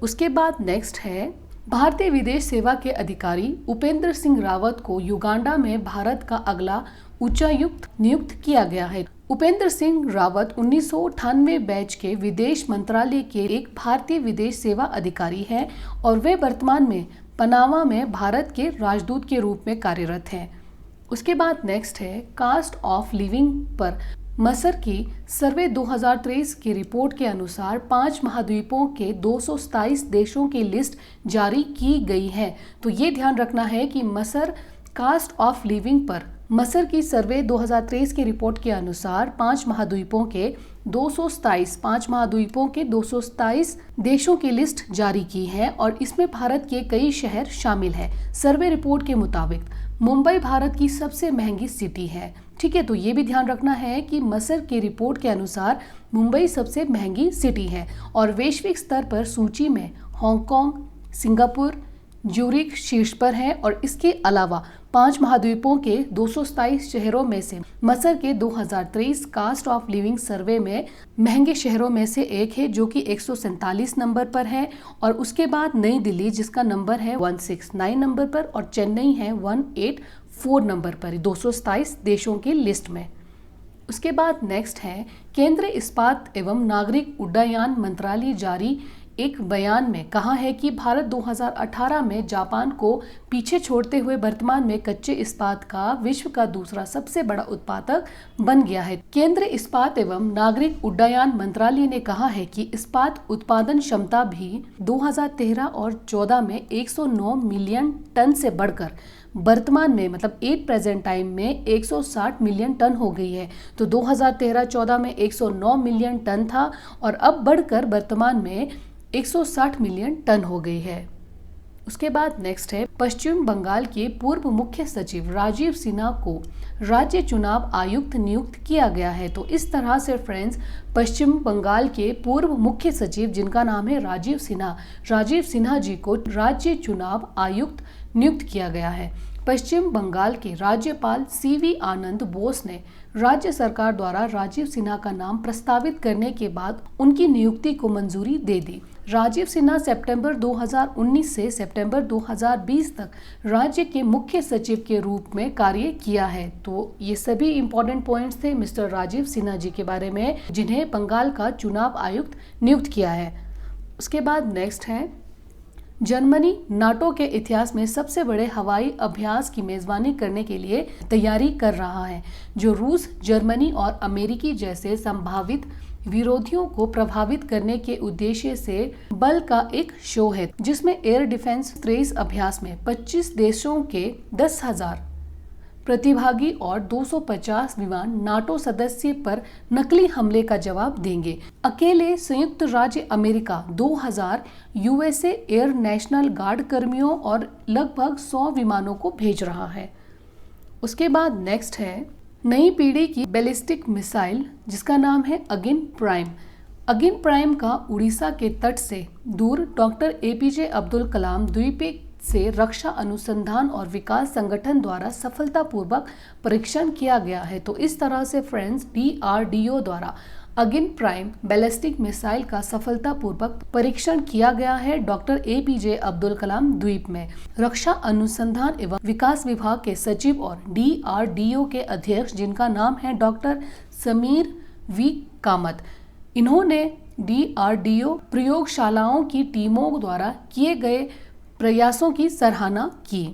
उसके बाद नेक्स्ट है भारतीय विदेश सेवा के अधिकारी उपेंद्र सिंह रावत को युगांडा में भारत का अगला उच्चायुक्त नियुक्त किया गया है। उपेंद्र सिंह रावत 1998 बैच के विदेश मंत्रालय के एक भारतीय विदेश सेवा अधिकारी हैं और वे वर्तमान में पनामा में भारत के राजदूत के रूप में कार्यरत हैं। उसके बाद नेक्स्ट है कास्ट ऑफ लिविंग पर मसर की सर्वे 2023 की रिपोर्ट के अनुसार 5 महाद्वीपों के 227 देशों की लिस्ट जारी की गई है। तो ये ध्यान रखना है कि मसर कास्ट ऑफ लिविंग पर मसर की सर्वे 2023 की रिपोर्ट के अनुसार 5 महाद्वीपों के 227 देशों की लिस्ट जारी की है और इसमें भारत के कई शहर शामिल हैं। सर्वे रिपोर्ट के मुताबिक मुंबई भारत की सबसे महंगी सिटी है। ठीक है, तो ये भी ध्यान रखना है कि मसर की रिपोर्ट के अनुसार मुंबई सबसे महंगी सिटी है और वैश्विक स्तर पर सूची में हांगकांग, सिंगापुर, ज्यूरिख शीर्ष पर है और इसके अलावा 5 महाद्वीपों के 227 शहरों में से मसर के 2023 कास्ट ऑफ लिविंग सर्वे में महंगे शहरों में से एक है जो कि 147 नंबर पर है और उसके बाद नई दिल्ली जिसका नंबर है 169 नंबर पर और चेन्नई है 184 नंबर पर 227 देशों की लिस्ट में। उसके बाद नेक्स्ट है केंद्रीय इस्पात एवं नागरिक उड्डयन मंत्रालय जारी एक बयान में कहा है कि भारत 2018 में जापान को पीछे छोड़ते हुए वर्तमान में कच्चे इस्पात का विश्व का दूसरा सबसे बड़ा उत्पादक बन गया है। केंद्रीय इस्पात एवं नागरिक उड्डयन मंत्रालय ने कहा है कि इस्पात उत्पादन क्षमता भी 2013 और 14 में 109 मिलियन टन से बढ़कर वर्तमान में मतलब एट प्रेजेंट टाइम में 160 मिलियन टन हो गई है। तो 2013-14 में 109 मिलियन टन था और अब बढ़कर वर्तमान में 160 मिलियन टन हो गई है। उसके बाद नेक्स्ट है पश्चिम बंगाल के पूर्व मुख्य सचिव राजीव सिन्हा को राज्य चुनाव आयुक्त नियुक्त किया गया है। तो इस तरह से फ्रेंड्स पश्चिम बंगाल के पूर्व मुख्य सचिव जिनका नाम है राजीव सिन्हा जी को राज्य चुनाव आयुक्त नियुक्त किया गया है। पश्चिम बंगाल के राज्यपाल सीवी आनंद बोस ने राज्य सरकार द्वारा राजीव सिन्हा का नाम प्रस्तावित करने के बाद उनकी नियुक्ति को मंजूरी दे दी। राजीव सिन्हा सितंबर 2019 से सितंबर 2020 तक राज्य के मुख्य सचिव के रूप में कार्य किया है। तो ये सभी इंपॉर्टेंट पॉइंट्स थे मिस्टर राजीव सिन्हा जी के बारे में जिन्हें बंगाल का चुनाव आयुक्त नियुक्त किया है। उसके बाद नेक्स्ट है जर्मनी नाटो के इतिहास में सबसे बड़े हवाई अभ्यास की मेजबानी करने के लिए तैयारी कर रहा है, जो रूस, जर्मनी और अमेरिकी जैसे संभावित विरोधियों को प्रभावित करने के उद्देश्य से बल का एक शो है, जिसमें एयर डिफेंस 23 अभ्यास में 25 देशों के 10,000 प्रतिभागी और 250 विमान नाटो सदस्य पर नकली हमले का जवाब देंगे। अकेले संयुक्त राज्य America 2000 USA air national guard कर्मियों और लगभग 100 विमानों को भेज रहा है। उसके बाद नेक्स्ट है नई पीढ़ी की बैलिस्टिक मिसाइल जिसका नाम है अगिन प्राइम का उड़ीसा के तट से दूर डॉक्टर एपीजे अब्दुल कलाम द्वीप से रक्षा अनुसंधान और विकास संगठन द्वारा सफलतापूर्वक परीक्षण किया गया है। तो इस तरह से फ्रेंड्स DRDO द्वारा अगिन प्राइम बैलिस्टिक मिसाइल का सफलतापूर्वक परीक्षण किया गया है डॉक्टर एपीजे अब्दुल कलाम द्वीप में। रक्षा अनुसंधान एवं विकास विभाग के सचिव और DRDO के अध्यक्ष जिनका नाम है डॉक्टर समीर वी कामत, इन्होंने DRDO प्रयोगशालाओं की टीमों द्वारा किए गए प्रयासों की सराहना की।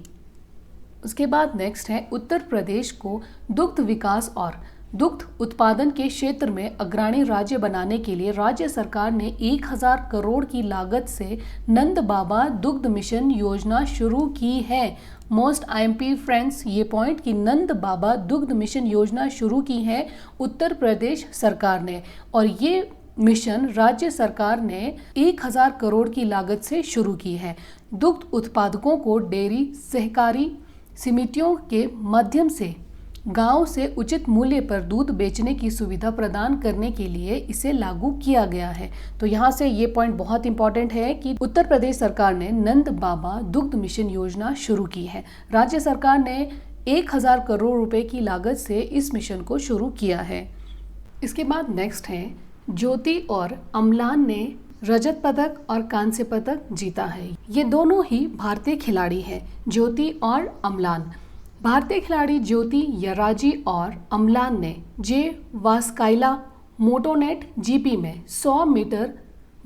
उसके बाद नेक्स्ट है उत्तर प्रदेश को दुग्ध विकास और दुग्ध उत्पादन के क्षेत्र में अग्रणी राज्य बनाने के लिए राज्य सरकार ने 1000 करोड़ की लागत से नंद बाबा दुग्ध मिशन योजना शुरू की है। मोस्ट IMP फ्रेंड्स ये पॉइंट कि नंद बाबा दुग्ध मिशन योजना शुरू की है उत्तर प्रदेश सरकार ने और ये मिशन राज्य सरकार ने 1000 करोड़ की लागत से शुरू की है। दुग्ध उत्पादकों को डेयरी सहकारी समितियों के माध्यम से गांव से उचित मूल्य पर दूध बेचने की सुविधा प्रदान करने के लिए इसे लागू किया गया है। तो यहाँ से ये पॉइंट बहुत इंपॉर्टेंट है कि उत्तर प्रदेश सरकार ने नंद बाबा दुग्ध मिशन योजना शुरू की है। राज्य सरकार ने 1000 करोड़ रुपए की लागत से इस मिशन को शुरू किया है। इसके बाद नेक्स्ट है, ज्योति और अम्लान ने रजत पदक और कांस्य पदक जीता है। ये दोनों ही भारतीय खिलाड़ी हैं, ज्योति और अम्लान। भारतीय खिलाड़ी ज्योति यराजी और अम्लान ने जे वास्काइला मोटोनेट जीपी में 100 मीटर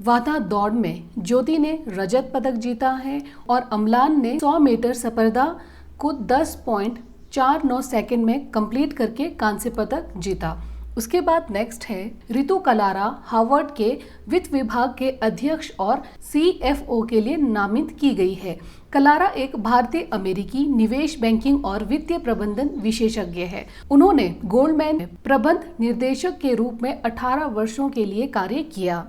वाधा दौड़ में ज्योति ने रजत पदक जीता है और अम्लान ने 100 मीटर स्पर्धा को 10.49 सेकंड में कंप्लीट करके कांस्य पदक जीता। उसके बाद नेक्स्ट है, रितु कलारा हार्वर्ड के वित्त विभाग के अध्यक्ष और CFO के लिए नामित की गई है। कलारा एक भारतीय अमेरिकी निवेश बैंकिंग और वित्तीय प्रबंधन विशेषज्ञ है। उन्होंने गोल्डमैन में प्रबंध निर्देशक के रूप में 18 वर्षों के लिए कार्य किया।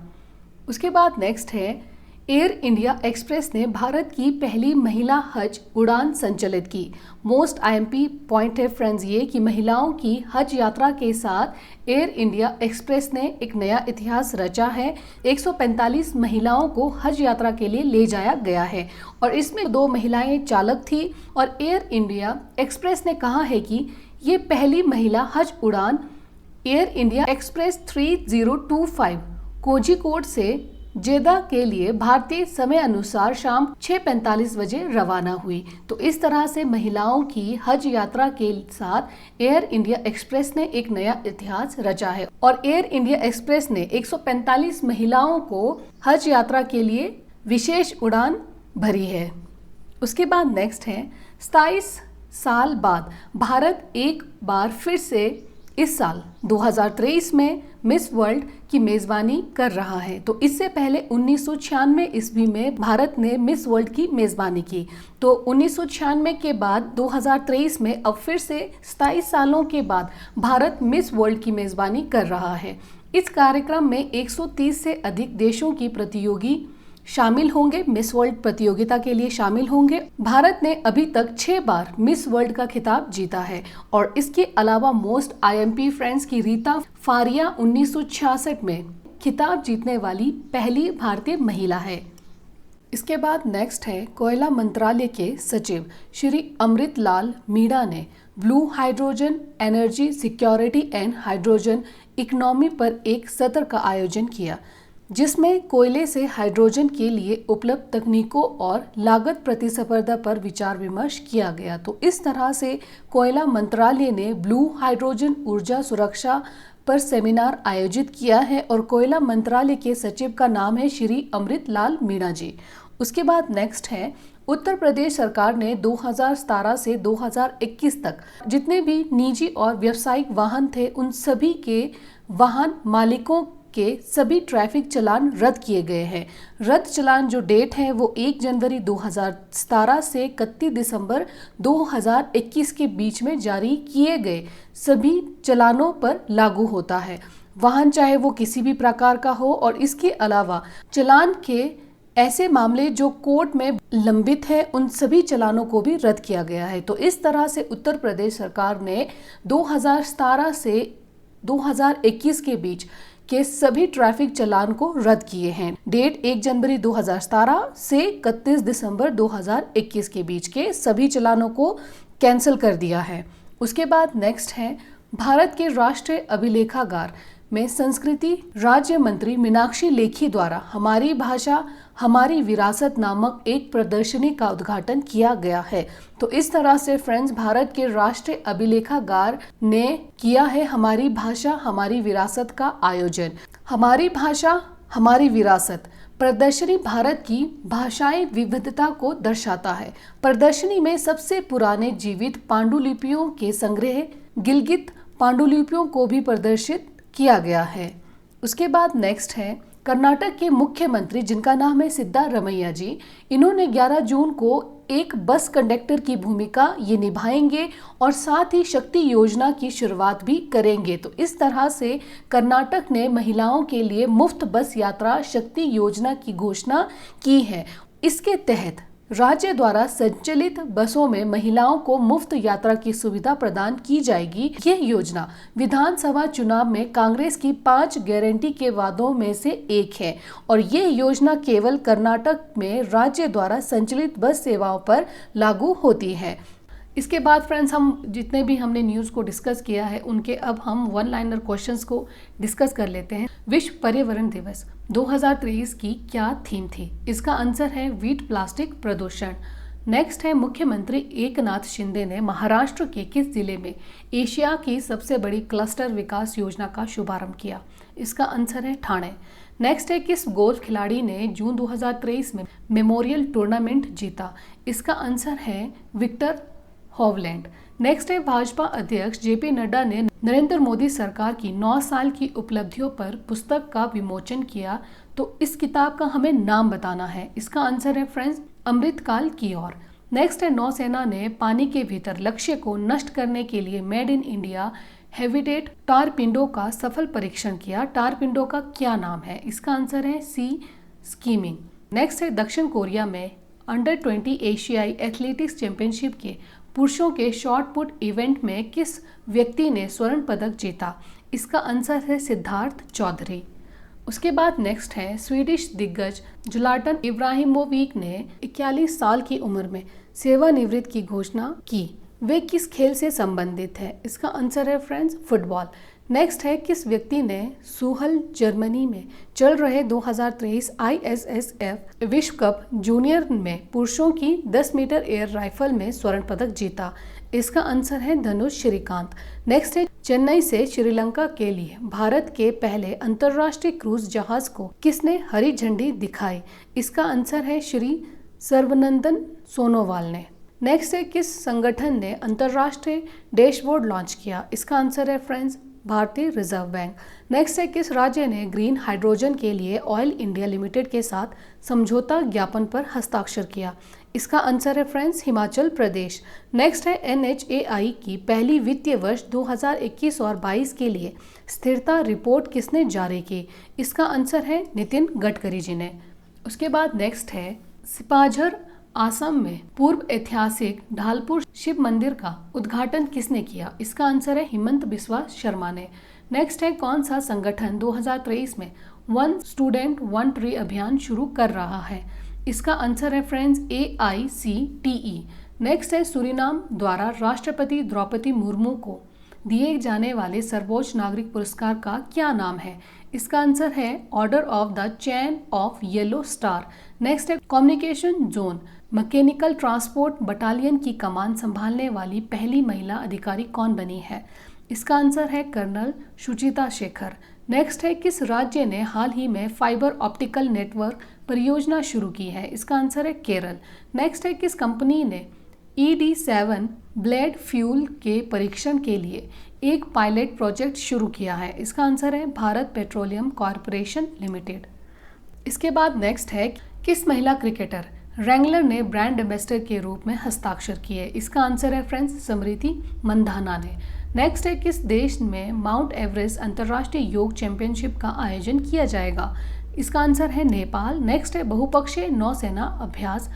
उसके बाद नेक्स्ट है, एयर इंडिया एक्सप्रेस ने भारत की पहली महिला हज उड़ान संचालित की। मोस्ट IMP पॉइंट है फ्रेंड्स ये कि महिलाओं की हज यात्रा के साथ एयर इंडिया एक्सप्रेस ने एक नया इतिहास रचा है। 145 महिलाओं को हज यात्रा के लिए ले जाया गया है और इसमें 2 महिलाएं चालक थी और एयर इंडिया एक्सप्रेस ने कहा है कि ये पहली महिला हज उड़ान एयर इंडिया एक्सप्रेस 3025 कोझिकोड से जेदा के लिए भारतीय समय अनुसार शाम 6:45 बजे रवाना हुई। तो इस तरह से महिलाओं की हज यात्रा के साथ एयर इंडिया एक्सप्रेस ने एक नया इतिहास रचा है और एयर इंडिया एक्सप्रेस ने 145 महिलाओं को हज यात्रा के लिए विशेष उड़ान भरी है। उसके बाद नेक्स्ट है, 27 साल बाद भारत एक बार फिर से इस साल 2023 में मिस वर्ल्ड की मेजबानी कर रहा है। तो इससे पहले 1996 ईस्वी में भारत ने मिस वर्ल्ड की मेजबानी की। तो 1996 के बाद 2023 में अब फिर से 27 सालों के बाद भारत मिस वर्ल्ड की मेजबानी कर रहा है। इस कार्यक्रम में 130 से अधिक देशों की प्रतियोगी शामिल होंगे, मिस वर्ल्ड प्रतियोगिता के लिए शामिल होंगे। भारत ने अभी तक 6 बार मिस वर्ल्ड का खिताब जीता है और इसके अलावा मोस्ट IMP फ्रेंड्स की रीता फारिया 1966 में खिताब जीतने वाली पहली भारतीय महिला है। इसके बाद नेक्स्ट है, कोयला मंत्रालय के सचिव श्री अमृत लाल मीणा ने blue hydrogen energy security and hydrogen economy पर एक सत्र का आयोजन किया, जिसमें कोयले से हाइड्रोजन के लिए उपलब्ध तकनीकों और लागत प्रतिस्पर्धा पर विचार विमर्श किया गया। तो इस तरह से कोयला मंत्रालय ने ब्लू हाइड्रोजन ऊर्जा सुरक्षा पर सेमिनार आयोजित किया है और कोयला मंत्रालय के सचिव का नाम है श्री अमृत लाल मीणा जी। उसके बाद नेक्स्ट है, उत्तर प्रदेश सरकार ने 2017 से 2021 तक जितने भी निजी और व्यावसायिक वाहन थे उन सभी के वाहन मालिकों के सभी ट्रैफिक चालान रद्द किए गए हैं। रद्द चालान जो डेट है वो 1 जनवरी 2017 से 31 दिसंबर 2021 के बीच में जारी किए गए सभी चालानों पर लागू होता है। वाहन चाहे वो किसी भी प्रकार का हो और इसके अलावा चालान के ऐसे मामले जो कोर्ट में लंबित है उन सभी चालानों को भी रद्द किया गया है। तो इस तरह से उत्तर प्रदेश सरकार ने 2017 से 2021 के बीच के सभी ट्रैफिक चालान को रद्द किए हैं। डेट 1 जनवरी 2017 से 31 दिसंबर 2021 के बीच के सभी चालानों को कैंसिल कर दिया है। उसके बाद नेक्स्ट है, भारत के राष्ट्रीय अभिलेखागार में संस्कृति राज्य मंत्री मीनाक्षी लेखी द्वारा हमारी भाषा हमारी विरासत नामक एक प्रदर्शनी का उद्घाटन किया गया है। तो इस तरह से फ्रेंड्स, भारत के राष्ट्रीय अभिलेखागार ने किया है हमारी भाषा हमारी विरासत का आयोजन। हमारी भाषा हमारी विरासत प्रदर्शनी भारत की भाषाई विविधता को दर्शाता है। प्रदर्शनी में सबसे पुराने जीवित पांडुलिपियों के संग्रह गिलगित पांडुलिपियों को भी प्रदर्शित किया गया है। उसके बाद नेक्स्ट है, कर्नाटक के मुख्यमंत्री जिनका नाम है सिद्धारमैया जी, इन्होंने 11 जून को एक बस कंडक्टर की भूमिका ये निभाएंगे और साथ ही शक्ति योजना की शुरुआत भी करेंगे। तो इस तरह से कर्नाटक ने महिलाओं के लिए मुफ्त बस यात्रा शक्ति योजना की घोषणा की है। इसके तहत राज्य द्वारा संचालित बसों में महिलाओं को मुफ्त यात्रा की सुविधा प्रदान की जाएगी। यह योजना विधानसभा चुनाव में कांग्रेस की 5 गारंटी के वादों में से एक है और यह योजना केवल कर्नाटक में राज्य द्वारा संचालित बस सेवाओं पर लागू होती है। इसके बाद फ्रेंड्स, हम जितने भी हमने न्यूज़ को डिस्कस किया है उनके अब हम वन लाइनर क्वेश्चंस को डिस्कस कर लेते हैं। विश्व पर्यावरण दिवस 2023 की क्या थीम थी? इसका आंसर है वीट प्लास्टिक प्रदूषण। नेक्स्ट है, मुख्यमंत्री एकनाथ शिंदे ने महाराष्ट्र के किस जिले में एशिया की सबसे बड़ी क्लस्टर विकास योजना का शुभारंभ किया? इसका आंसर है ठाणे। नेक्स्ट है, किस गोल्फ खिलाड़ी ने जून 2023 में मेमोरियल टूर्नामेंट जीता? इसका आंसर है विक्टर हॉवलैंड। नेक्स्ट है, भाजपा अध्यक्ष जेपी नड्डा ने नरेंद्र मोदी सरकार की 9 साल की उपलब्धियों पर पुस्तक का विमोचन किया, तो इस किताब का हमें नाम बताना है। इसका आंसर है फ्रेंड्स अमृतकाल की ओर। नेक्स्ट है, नौसेना ने पानी के भीतर लक्ष्य को नष्ट करने के लिए मेड इन इंडिया हेविडेट टारपिंडो का सफल परीक्षण किया। टारपिंडो का क्या नाम है? इसका आंसर है सी स्कीमिंग। नेक्स्ट है, दक्षिण कोरिया में अंडर 20 एशियाई एथलेटिक्स चैंपियनशिप के पुरुषों के शॉट पुट इवेंट में किस व्यक्ति ने स्वर्ण पदक जीता? इसका आंसर है सिद्धार्थ चौधरी। उसके बाद नेक्स्ट है, स्वीडिश दिग्गज ज़्लाटन इब्राहिमोविक ने 41 साल की उम्र में सेवानिवृत्ति की घोषणा की। वे किस खेल से संबंधित है? इसका आंसर है फ्रेंड्स फुटबॉल। नेक्स्ट है, किस व्यक्ति ने सुहल जर्मनी में चल रहे 2023 ISSF विश्व कप जूनियर में पुरुषों की 10 मीटर एयर राइफल में स्वर्ण पदक जीता? इसका आंसर है धनुष श्रीकांत। नेक्स्ट है, चेन्नई से श्रीलंका के लिए भारत के पहले अंतर्राष्ट्रीय क्रूज जहाज को किसने हरी झंडी दिखाई? इसका आंसर है श्री सर्वनंदन सोनोवाल ने। नेक्स्ट है, किस संगठन ने अंतर्राष्ट्रीय डैशबोर्ड लॉन्च किया? इसका आंसर है फ्रेंड्स भारतीय रिजर्व बैंक। नेक्स्ट है, किस राज्य ने ग्रीन हाइड्रोजन के लिए ऑयल इंडिया लिमिटेड के साथ समझौता ज्ञापन पर हस्ताक्षर किया? इसका आंसर है फ्रेंड्स हिमाचल प्रदेश। नेक्स्ट है, NHAI की पहली वित्तीय वर्ष 2021 और 22 के लिए स्थिरता रिपोर्ट किसने जारी की? इसका आंसर है नितिन गडकरी जी ने। उसके बाद नेक्स्ट है, सिपाझर आसाम में पूर्व ऐतिहासिक ढालपुर शिव मंदिर का उद्घाटन किसने किया? इसका आंसर है हिमंत बिस्वा शर्मा ने। नेक्स्ट है, कौन सा संगठन 2023 में 1 स्टूडेंट 1 ट्री अभियान शुरू कर रहा है? इसका आंसर है फ्रेंड्स AICTE। नेक्स्ट है, सूरीनाम द्वारा राष्ट्रपति द्रौपदी मुर्मू को दिए जाने वाले सर्वोच्च नागरिक पुरस्कार का क्या नाम है? इसका आंसर है order of the chain of yellow star. Next है, communication zone mechanical transport battalion की कमान संभालने वाली पहली महिला अधिकारी कौन बनी है? इसका आंसर है कर्नल शुचिता शेखर। नेक्स्ट है, किस राज्य ने हाल ही में फाइबर ऑप्टिकल नेटवर्क परियोजना शुरू की है? इसका आंसर है केरल। नेक्स्ट है, किस कंपनी ने ED7 ब्लेड फ्यूल के परीक्षण के लिए एक पायलट प्रोजेक्ट शुरू किया है? इसका आंसर है भारत पेट्रोलियम कॉरपोरेशन लिमिटेड। इसके बाद नेक्स्ट है, किस महिला क्रिकेटर रैंगलर ने ब्रांड एम्बेसडर के रूप में हस्ताक्षर किए? इसका आंसर है फ्रेंड्स स्मृति मंधाना ने। नेक्स्ट है, किस देश में माउंट एवरेस्ट अंतर्राष्ट्रीय योग चैंपियनशिप का आयोजन किया जाएगा? इसका आंसर है नेपाल। नेक्स्ट है, बहुपक्षीय नौसेना अभ्यास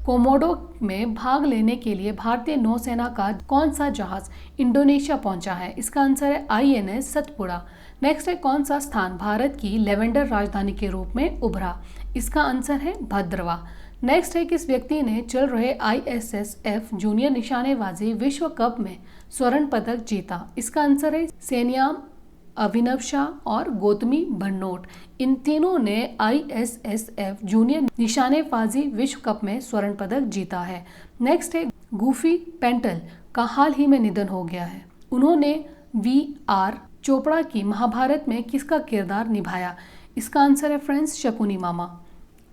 कोमोडो में भाग लेने के लिए भारतीय नौसेना का कौन सा जहाज इंडोनेशिया पहुंचा है? इसका आंसर है INS सतपुड़ा। नेक्स्ट है, कौन सा स्थान भारत की लेवेंडर राजधानी के रूप में उभरा? इसका आंसर है भद्रवा। नेक्स्ट है, किस व्यक्ति ने चल रहे ISSF जूनियर निशानेबाजी विश्व कप में स्वर्ण पदक जीता? इसका आंसर है सेनियाम अभिनव शाह और गौतमी भन्नोट। इन तीनों ने ISSF जूनियर निशानेबाजी विश्व कप में स्वर्ण पदक जीता है। नेक्स्ट है, गूफी पेंटल का हाल ही में निधन हो गया है। उन्होंने VR चोपड़ा की महाभारत में किसका किरदार निभाया? इसका आंसर है फ्रेंड्स शकुनी मामा।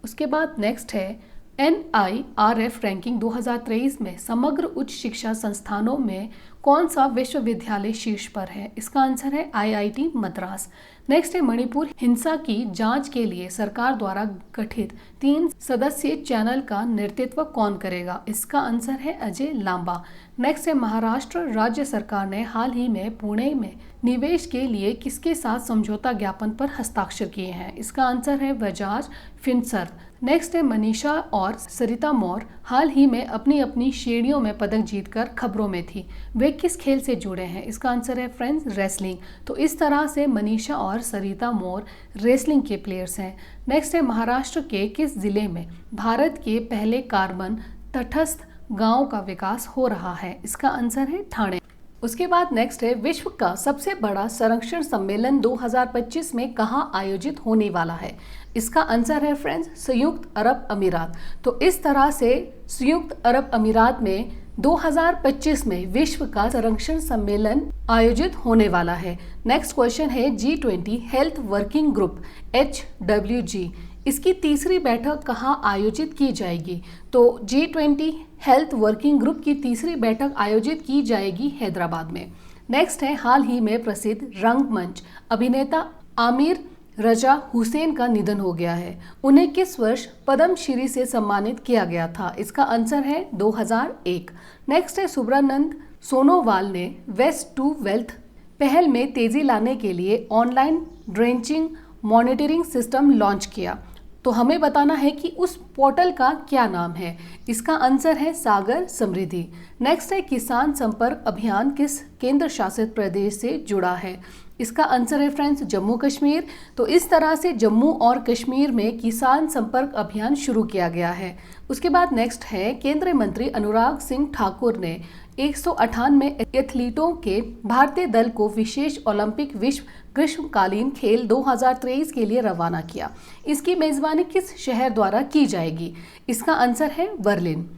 उसके बाद नेक्स्ट है, NIRF रैंकिंग 2023 में समग्र उच्च शिक्षा संस्थानों में कौन सा विश्वविद्यालय शीर्ष पर है? इसका आंसर है आईआईटी मद्रास। नेक्स्ट है मणिपुर हिंसा की जांच के लिए सरकार द्वारा गठित 3 सदस्यीय चैनल का नेतृत्व कौन करेगा? इसका आंसर है अजय लांबा। नेक्स्ट है महाराष्ट्र राज्य सरकार ने हाल ही में पुणे में निवेश के लिए किसके साथ समझौता ज्ञापन पर हस्ताक्षर किए हैं? इसका आंसर है बजाज फिनसर्व। नेक्स्ट है मनीषा और सरिता मौर्य हाल ही में अपनी अपनी श्रेणियों में पदक जीतकर खबरों में थी। वे किस खेल से जुड़े हैं? इसका आंसर है फ्रेंड्स रेसलिंग। तो इस तरह से मनीषा और सरिता मौर्य रेसलिंग के प्लेयर्स हैं। नेक्स्ट है महाराष्ट्र के किस जिले में भारत के पहले कार्बन तटस्थ गांव का विकास हो रहा है? इसका आंसर है ठाणे। उसके बाद नेक्स्ट है विश्व का सबसे बड़ा संरक्षण सम्मेलन 2025 में कहाँ आयोजित होने वाला है? इसका आंसर है फ्रेंड्स संयुक्त अरब अमीरात। तो इस तरह से संयुक्त अरब अमीरात में 2025 में विश्व का संरक्षण सम्मेलन आयोजित होने वाला है। नेक्स्ट क्वेश्चन है G20 health working group HWG इसकी तीसरी बैठक कहाँ आयोजित की जाएगी? तो G20 हेल्थ वर्किंग ग्रुप की तीसरी बैठक आयोजित की जाएगी हैदराबाद में। नेक्स्ट है हाल ही में प्रसिद्ध रंगमंच अभिनेता आमिर रजा हुसैन का निधन हो गया है। उन्हें किस वर्ष पद्मश्री से सम्मानित किया गया था? इसका आंसर है 2001। नेक्स्ट है सुब्रानंद सोनोवाल ने वेस्ट टू वेल्थ पहल में तेजी लाने के लिए online drenching monitoring system launch किया। तो हमें बताना है कि उस पोर्टल का क्या नाम है? इसका आंसर है सागर समृद्धि। नेक्स्ट है किसान संपर्क अभियान किस केंद्र शासित प्रदेश से जुड़ा है? इसका आंसर है फ्रेंड्स जम्मू कश्मीर। तो इस तरह से जम्मू और कश्मीर में किसान संपर्क अभियान शुरू किया गया है। उसके बाद नेक्स्ट है केंद्रीय मंत्री अनुराग सिंह ठाकुर ने 198 एथलीटों के भारतीय दल को विशेष ओलंपिक विश्व ग्रीष्मकालीन खेल 2023 के लिए रवाना किया। इसकी मेजबानी किस शहर द्वारा की जाएगी? इसका आंसर है बर्लिन।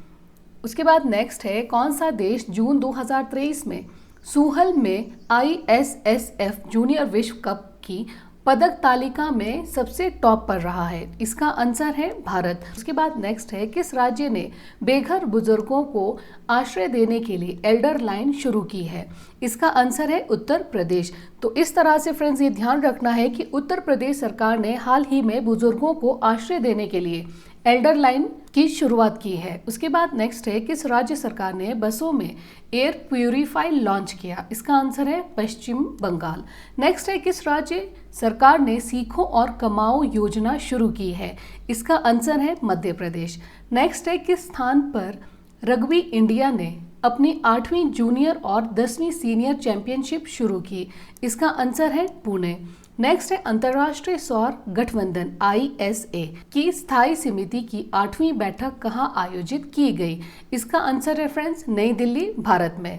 उसके बाद नेक्स्ट है कौन सा देश जून 2023 में सूहल में ISSF जूनियर विश्व कप की पदक तालिका में सबसे टॉप पर रहा है? इसका आंसर है भारत। उसके बाद नेक्स्ट है किस राज्य ने बेघर बुजुर्गों को आश्रय देने के लिए एल्डर लाइन शुरू की है? इसका आंसर है उत्तर प्रदेश। तो इस तरह से फ्रेंड्स ये ध्यान रखना है कि उत्तर प्रदेश सरकार ने हाल ही में बुजुर्गों को आश्रय देने के लिए एल्डर लाइन की शुरुआत की है। उसके बाद नेक्स्ट है किस राज्य सरकार ने बसों में एयर प्यूरिफायर लॉन्च किया? इसका आंसर है पश्चिम बंगाल। नेक्स्ट है किस राज्य सरकार ने सीखो और कमाओ योजना शुरू की है? इसका आंसर है मध्य प्रदेश। नेक्स्ट है किस स्थान पर रग्बी इंडिया ने अपनी 8वीं जूनियर और 10वीं सीनियर चैंपियनशिप शुरू की? इसका आंसर है पुणे। नेक्स्ट है अंतर्राष्ट्रीय सौर गठबंधन ISA की स्थायी समिति की 8वीं बैठक कहाँ आयोजित की गई? इसका आंसर है फ्रेंड्स नई दिल्ली भारत में।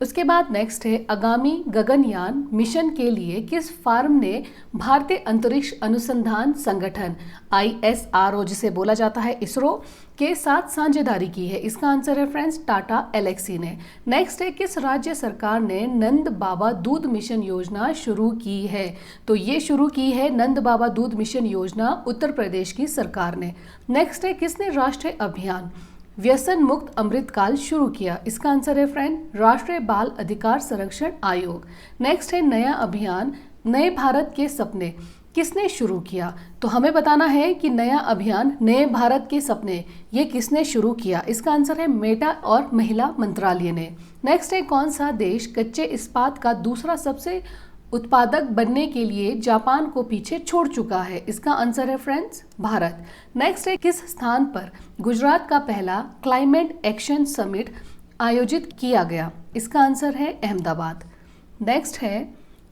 उसके बाद नेक्स्ट है आगामी गगनयान मिशन के लिए किस फर्म ने भारतीय अंतरिक्ष अनुसंधान संगठन ISRO जिसे बोला जाता है इसरो के साथ साझेदारी की है? इसका आंसर है फ्रेंड्स टाटा एलेक्सी ने। नेक्स्ट है किस राज्य सरकार ने नंद बाबा दूध मिशन योजना शुरू की है? तो ये शुरू की है नंद बाबा दूध मिशन योजना उत्तर प्रदेश की सरकार ने। नेक्स्ट है किसने राष्ट्रीय अभियान व्यसन मुक्त अमृतकाल शुरू किया? इसका आंसर है फ्रेंड राष्ट्रीय बाल अधिकार संरक्षण आयोग। नेक्स्ट है नया अभियान नए भारत के सपने किसने शुरू किया? तो हमें बताना है कि नया अभियान नए भारत के सपने ये किसने शुरू किया? इसका आंसर है मेटा और महिला मंत्रालय ने। नेक्स्ट है कौन सा देश कच्चे इस्पात का दूसरा सबसे उत्पादक बनने के लिए जापान को पीछे छोड़ चुका है? इसका आंसर है फ्रेंड्स भारत। नेक्स्ट है किस स्थान पर गुजरात का पहला क्लाइमेट एक्शन समिट आयोजित किया गया? इसका आंसर है अहमदाबाद। नेक्स्ट है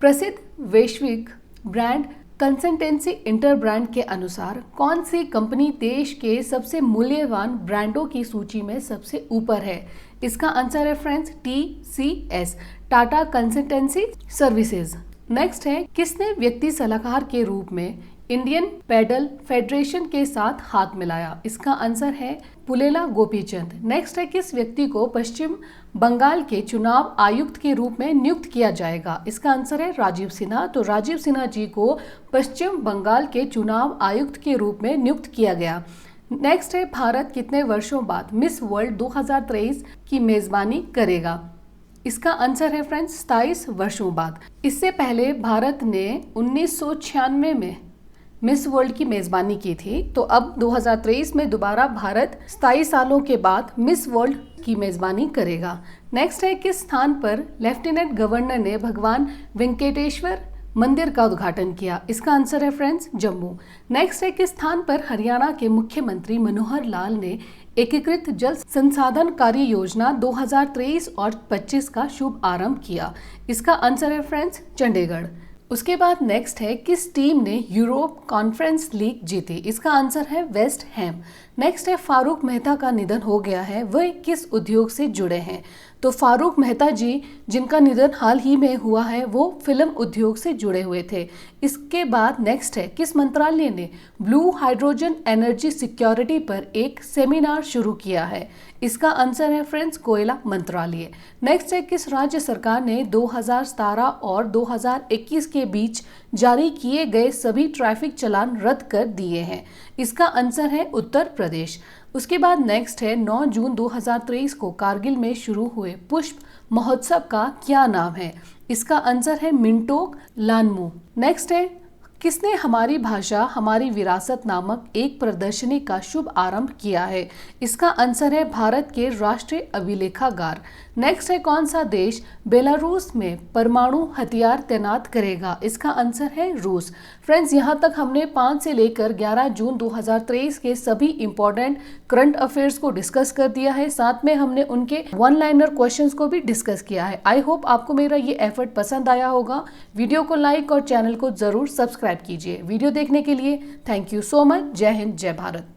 प्रसिद्ध वैश्विक ब्रांड कंसल्टेंसी इंटरब्रांड के अनुसार कौन सी कंपनी देश के सबसे मूल्यवान ब्रांडों की सूची में सबसे ऊपर है? इसका आंसर है friends TCS Tata consultancy services. Next है किसने व्यक्ति सलाहकार के रूप में इंडियन पैडल फेडरेशन के साथ हाथ मिलाया? इसका आंसर है पुलेला गोपीचंद। नेक्स्ट है किस व्यक्ति को पश्चिम बंगाल के चुनाव आयुक्त के रूप में नियुक्त किया जाएगा? इसका आंसर है राजीव सिन्हा। तो राजीव सिन्हा जी को पश्चिम बंगाल के चुनाव आयुक्त के रूप में नियुक्त किया गया। नेक्स्ट है भारत कितने वर्षों बाद मिस वर्ल्ड 2023 की मेजबानी करेगा? इसका आंसर है फ्रेंड्स 27 वर्षों बाद। इससे पहले भारत ने 1996 में मिस वर्ल्ड की मेजबानी की थी, तो अब 2023 में दोबारा भारत 27 सालों के बाद मिस वर्ल्ड की मेजबानी करेगा। नेक्स्ट है, किस स्थान पर लेफ्टिनेंट गवर्नर ने भगवान वेंकटेश्वर मंदिर का उद्घाटन किया? इसका आंसर है फ्रेंड्स जम्मू। नेक्स्ट है, किस स्थान पर हरियाणा के मुख्यमंत्री मनोहर लाल ने एकीकृत जल संसाधन कार्य योजना 2023 और 25 का शुभ आरंभ किया? इसका आंसर है फ्रेंड्स चंडीगढ़। उसके बाद नेक्स्ट है, किस टीम ने यूरोप कॉन्फ्रेंस लीग जीती? इसका आंसर है वेस्ट हैम। नेक्स्ट है, फारूक मेहता का निधन हो गया है, वह किस उद्योग से जुड़े हैं? तो फारूक मेहता जी जिनका निधन हाल ही में हुआ है वो फिल्म उद्योग से जुड़े हुए थे। इसके बाद नेक्स्ट है, किस मंत्रालय ने ब्लू हाइड्रोजन एनर्जी सिक्योरिटी पर एक सेमिनार शुरू किया है? इसका आंसर है फ्रेंड्स कोयला मंत्रालय। नेक्स्ट है, किस राज्य सरकार ने 2017 और 2021 के बीच जारी किए गए सभी ट्रैफिक चालान रद्द कर दिए हैं? इसका आंसर है उत्तर प्रदेश। उसके बाद नेक्स्ट है, 9 जून 2023 को कारगिल में शुरू हुए पुष्प महोत्सव का क्या नाम है? इसका आंसर है मिंटोक लानमू। नेक्स्ट है, किसने हमारी भाषा हमारी विरासत नामक एक प्रदर्शनी का शुभ आरंभ किया है? इसका आंसर है भारत के राष्ट्रीय अभिलेखागार। नेक्स्ट है, कौन सा देश बेलारूस में परमाणु हथियार तैनात करेगा? इसका आंसर है रूस। फ्रेंड्स, यहाँ तक हमने 5 से लेकर 11 जून 2023 के सभी इंपॉर्टेंट करंट अफेयर्स को डिस्कस कर दिया है, साथ में हमने उनके वन लाइनर क्वेश्चंस को भी डिस्कस किया है। आई होप आपको मेरा ये एफर्ट पसंद आया होगा। वीडियो को लाइक और चैनल को जरूर सब्सक्राइब कीजिए। वीडियो देखने के लिए थैंक यू सो मच। जय हिंद, जय भारत।